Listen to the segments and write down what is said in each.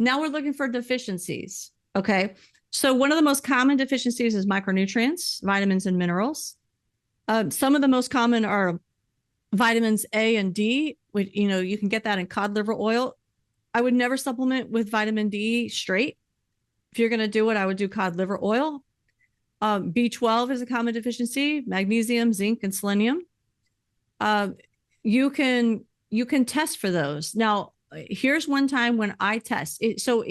Now we're looking for deficiencies. Okay. So one of the most common deficiencies is micronutrients, vitamins, and minerals. Some of the most common are vitamins A and D. Which, you can get that in cod liver oil. I would never supplement with vitamin D straight. If you're going to do it, I would do cod liver oil. B12 is a common deficiency, magnesium, zinc, and selenium. You can test for those. Now, here's one time when I test it. So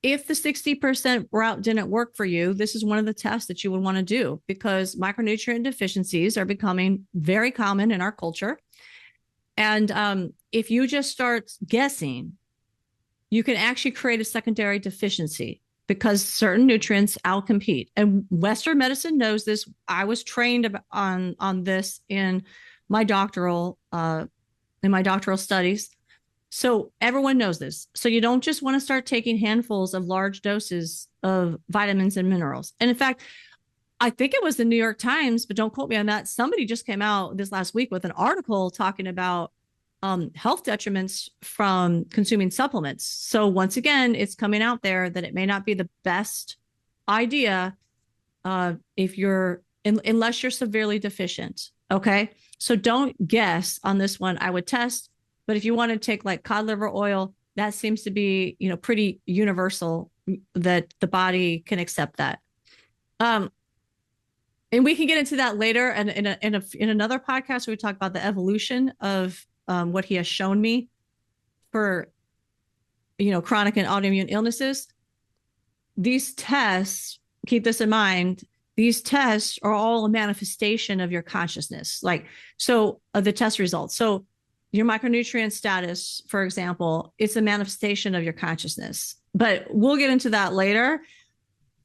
if the 60% route didn't work for you, this is one of the tests that you would want to do, because micronutrient deficiencies are becoming very common in our culture. And if you just start guessing, you can actually create a secondary deficiency because certain nutrients outcompete. And Western medicine knows this. I was trained on this in my doctoral studies. So everyone knows this. So you don't just want to start taking handfuls of large doses of vitamins and minerals. And in fact, I think it was the New York Times, but don't quote me on that. Somebody just came out this last week with an article talking about health detriments from consuming supplements. So once again, it's coming out there that it may not be the best idea if you're unless you're severely deficient. Okay. So don't guess on this one. I would test. But if you want to take like cod liver oil, that seems to be, pretty universal that the body can accept that. And we can get into that later. And in another podcast, where we talk about the evolution of what he has shown me for, chronic and autoimmune illnesses. These tests, keep this in mind, these tests are all a manifestation of your consciousness. The test results. So your micronutrient status, for example, it's a manifestation of your consciousness. But we'll get into that later.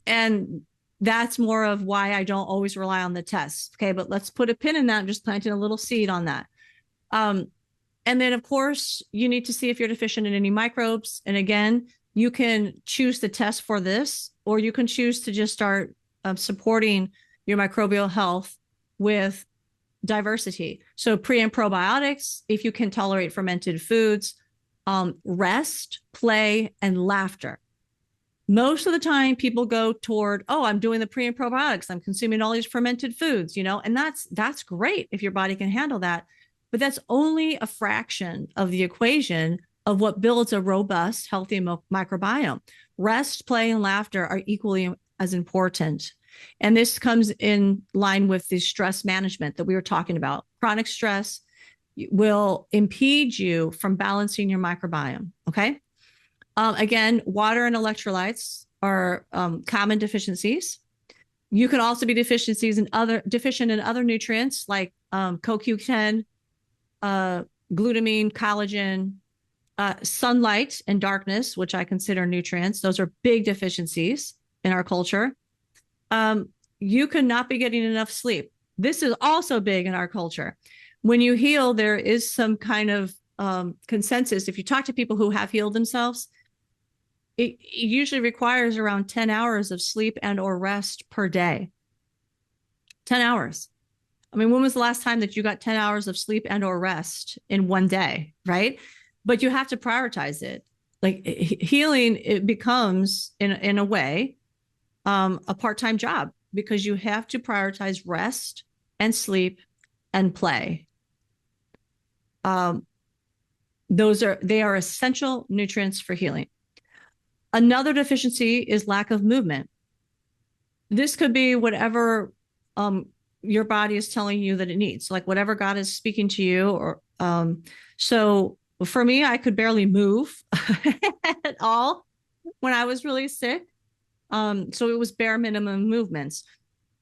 And that's more of why I don't always rely on the tests. Okay, but let's put a pin in that and just planting a little seed on that. And then, of course, you need to see if you're deficient in any microbes. And again, you can choose to test for this, or you can choose to just start supporting your microbial health with diversity. So pre and probiotics, if you can tolerate fermented foods, rest, play, and laughter. Most of the time people go toward, I'm doing the pre and probiotics. I'm consuming all these fermented foods, and that's great if your body can handle that. But that's only a fraction of the equation of what builds a robust, healthy microbiome. Rest, play, and laughter are equally as important. And this comes in line with the stress management that we were talking about. Chronic stress will impede you from balancing your microbiome. Okay. Again, water and electrolytes are common deficiencies. You can also be deficient in other nutrients like CoQ10, glutamine, collagen, sunlight and darkness, which I consider nutrients. Those are big deficiencies in our culture. You could not be getting enough sleep. This is also big in our culture. When you heal, there is some kind of consensus. If you talk to people who have healed themselves, it usually requires around 10 hours of sleep and or rest per day. 10 hours. I mean, when was the last time that you got 10 hours of sleep and or rest in one day, right? But you have to prioritize it. Like healing, it becomes in a way a part-time job, because you have to prioritize rest and sleep and play. They are essential nutrients for healing. Another deficiency is lack of movement. This could be whatever your body is telling you that it needs, like whatever God is speaking to you. Or so for me, I could barely move at all when I was really sick. So it was bare minimum movements.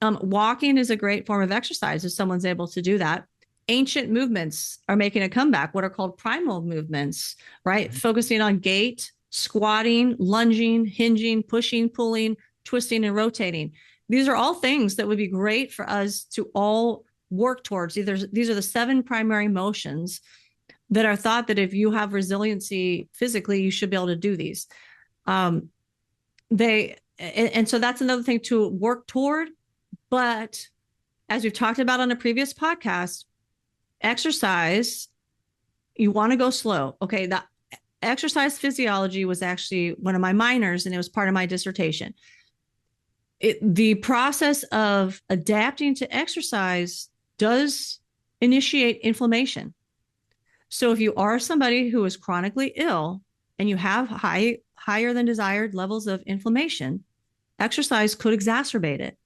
Walking is a great form of exercise if someone's able to do that. Ancient movements are making a comeback, what are called primal movements, right? Mm-hmm. Focusing on gait, squatting, lunging, hinging, pushing, pulling, twisting, and rotating. These are all things that would be great for us to all work towards. These are the 7 primary motions that are thought that if you have resiliency physically, you should be able to do these. And so that's another thing to work toward. But as we've talked about on a previous podcast, exercise, you want to go slow. Okay. exercise physiology was actually one of my minors, and it was part of my dissertation. The process of adapting to exercise does initiate inflammation. So if you are somebody who is chronically ill and you have higher than desired levels of inflammation, exercise could exacerbate it.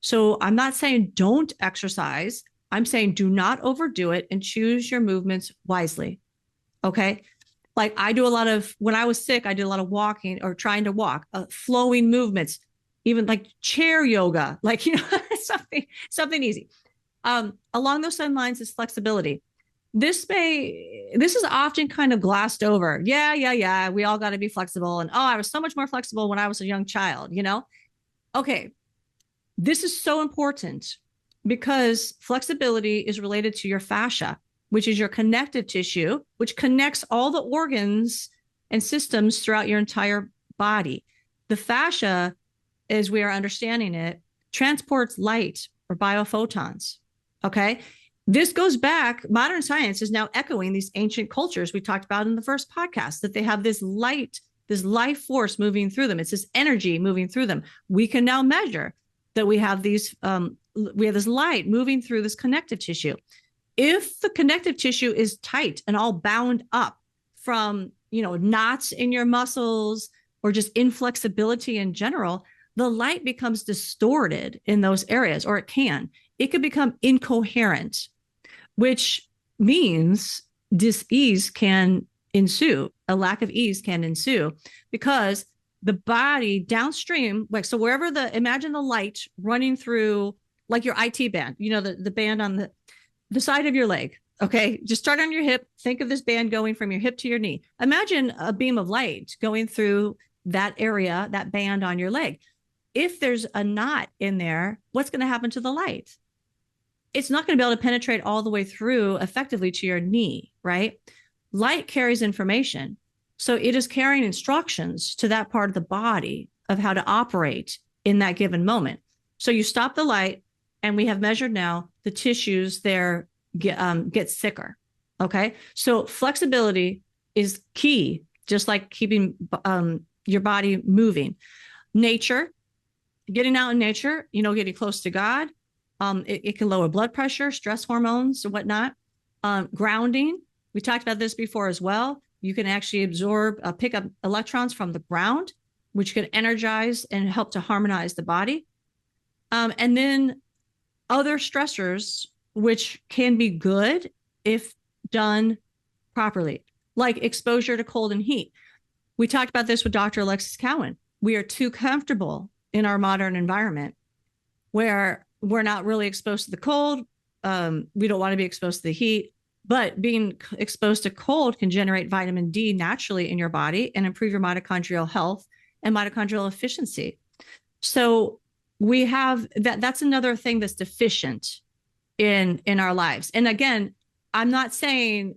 So I'm not saying don't exercise. I'm saying do not overdo it and choose your movements wisely. Okay. Like I do a lot of, when I was sick, I did a lot of walking or trying to walk, flowing movements, even like chair yoga, like, something easy. Along those same lines is flexibility. This is often kind of glossed over. Yeah. We all got to be flexible. And I was so much more flexible when I was a young child, Okay. This is so important because flexibility is related to your fascia, which is your connective tissue, which connects all the organs and systems throughout your entire body. The fascia, as we are understanding it, transports light or biophotons. Okay. This goes back, modern science is now echoing these ancient cultures we talked about in the first podcast, that they have this light, this life force moving through them. It's this energy moving through them. We can now measure that we have this light moving through this connective tissue. If the connective tissue is tight and all bound up from, knots in your muscles or just inflexibility in general, the light becomes distorted in those areas, or it could become incoherent, which means dis-ease can ensue. A lack of ease can ensue because the body downstream, like, so wherever imagine the light running through, like your IT band, the band on the side of your leg. Okay. Just start on your hip. Think of this band going from your hip to your knee. Imagine a beam of light going through that area, that band on your leg. If there's a knot in there, what's going to happen to the light? It's not going to be able to penetrate all the way through effectively to your knee, right? Light carries information. So it is carrying instructions to that part of the body of how to operate in that given moment. So you stop the light, and we have measured now the tissues there get sicker. Okay. So flexibility is key, just like keeping your body moving. Nature, getting out in nature, getting close to God. It can lower blood pressure, stress hormones, and whatnot. Grounding. We talked about this before as well. You can actually pick up electrons from the ground, which can energize and help to harmonize the body. And then other stressors, which can be good if done properly, like exposure to cold and heat. We talked about this with Dr. Alexis Cowan. We are too comfortable in our modern environment where we're not really exposed to the cold. We don't want to be exposed to the heat. But being exposed to cold can generate vitamin D naturally in your body and improve your mitochondrial health and mitochondrial efficiency. So we have that's another thing that's deficient in our lives. And again, I'm not saying,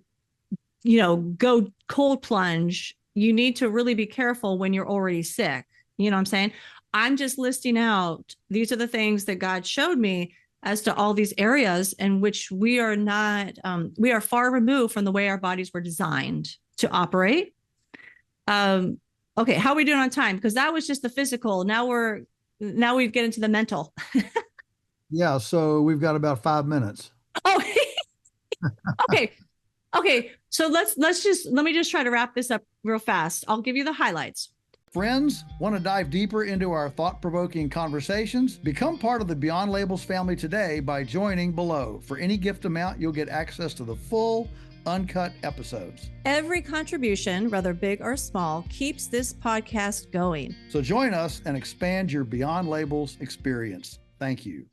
go cold plunge. You need to really be careful when you're already sick. You know what I'm saying? I'm just listing out, these are the things that God showed me as to all these areas in which we are we are far removed from the way our bodies were designed to operate. Okay, how are we doing on time? Because that was just the physical. Now we get into the mental. Yeah, so we've got about 5 minutes. Oh, okay. So let me just try to wrap this up real fast. I'll give you the highlights. Friends, want to dive deeper into our thought-provoking conversations? Become part of the Beyond Labels family today by joining below. For any gift amount, you'll get access to the full, uncut episodes. Every contribution, whether big or small, keeps this podcast going. So join us and expand your Beyond Labels experience. Thank you.